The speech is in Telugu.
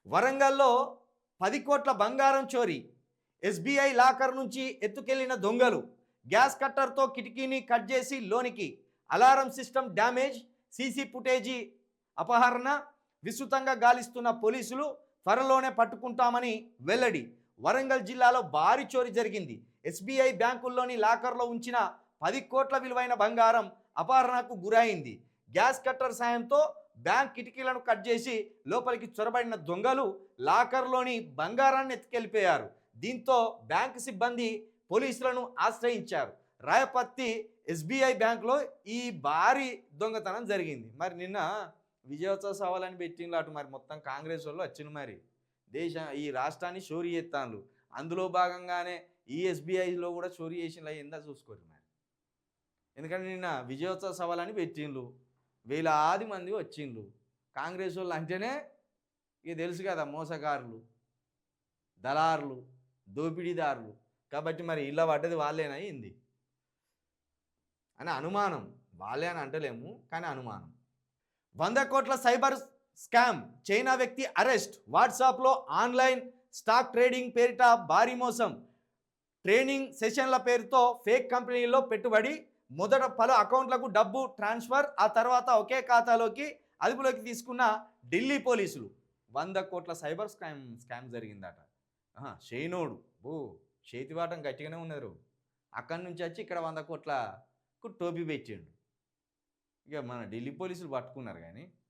వరంగల్లో 10 కోట్ల బంగారం చోరీ. ఎస్బీఐ లాకర్ నుంచి ఎత్తుకెళ్లిన దొంగలు. గ్యాస్ కట్టర్తో కిటికీని కట్ చేసి లోనికి. Alarm system damage. CC footage అపహరణ. విస్తృతంగా గాలిస్తున్న పోలీసులు. త్వరలోనే పట్టుకుంటామని వెల్లడి. వరంగల్ జిల్లాలో భారీ చోరీ జరిగింది. ఎస్బీఐ బ్యాంకుల్లోని లాకర్లో ఉంచిన 10 కోట్ల విలువైన బంగారం అపహరణకు గురైంది. గ్యాస్ కట్టర్ సాయంతో బ్యాంక్ కిటికీలను కట్ చేసి లోపలికి చొరబడిన దొంగలు లాకర్లోని బంగారాన్ని ఎత్తుకెళ్లిపోయారు. దీంతో బ్యాంక్ సిబ్బంది పోలీసులను ఆశ్రయించారు. రాయపత్తి ఎస్బీఐ బ్యాంకులో ఈ భారీ దొంగతనం జరిగింది. మరి నిన్న విజయోత్సవ సవాలని పెట్టిండ్రు అటు మరి మొత్తం కాంగ్రెస్ వాళ్ళు వచ్చిన మరి ఈ రాష్ట్రాన్ని చోరీ చేస్తాను. అందులో భాగంగానే ఈ ఎస్బీఐలో కూడా చోరీ చేసిన ఏందా చూసుకోరు మరి. ఎందుకంటే నిన్న విజయోత్సవ సవాలని పెట్టిండ్రు, వేలాది మంది వచ్చిండ్రు. కాంగ్రెస్ వాళ్ళు అంటేనే ఇక తెలుసు కదా, మోసగారులు, దళారులు, దోపిడీదారులు. కాబట్టి మరి ఇలా పడ్డది వాళ్ళేనా ఏంది అని అనుమానం. వాళ్ళే అని అంటలేము కానీ అనుమానం. 100 కోట్ల సైబర్ స్కామ్. చైనా వ్యక్తి అరెస్ట్. వాట్సాప్లో ఆన్లైన్ స్టాక్ ట్రేడింగ్ పేరిట భారీ మోసం. ట్రైనింగ్ సెషన్ల పేరుతో ఫేక్ కంపెనీల్లో పెట్టుబడి. మొదట పలు అకౌంట్లకు డబ్బు ట్రాన్స్ఫర్, ఆ తర్వాత ఒకే ఖాతాలోకి అదుపులోకి తీసుకున్న ఢిల్లీ పోలీసులు. 100 కోట్ల సైబర్ స్కామ్ జరిగిందట. షేనోడు చేతివాటం గట్టిగానే ఉన్నారు. అక్కడి నుంచి వచ్చి ఇక్కడ 100 కోట్లకు టోపీ పెట్టిండు. ఇక మన ఢిల్లీ పోలీసులు పట్టుకున్నారు కానీ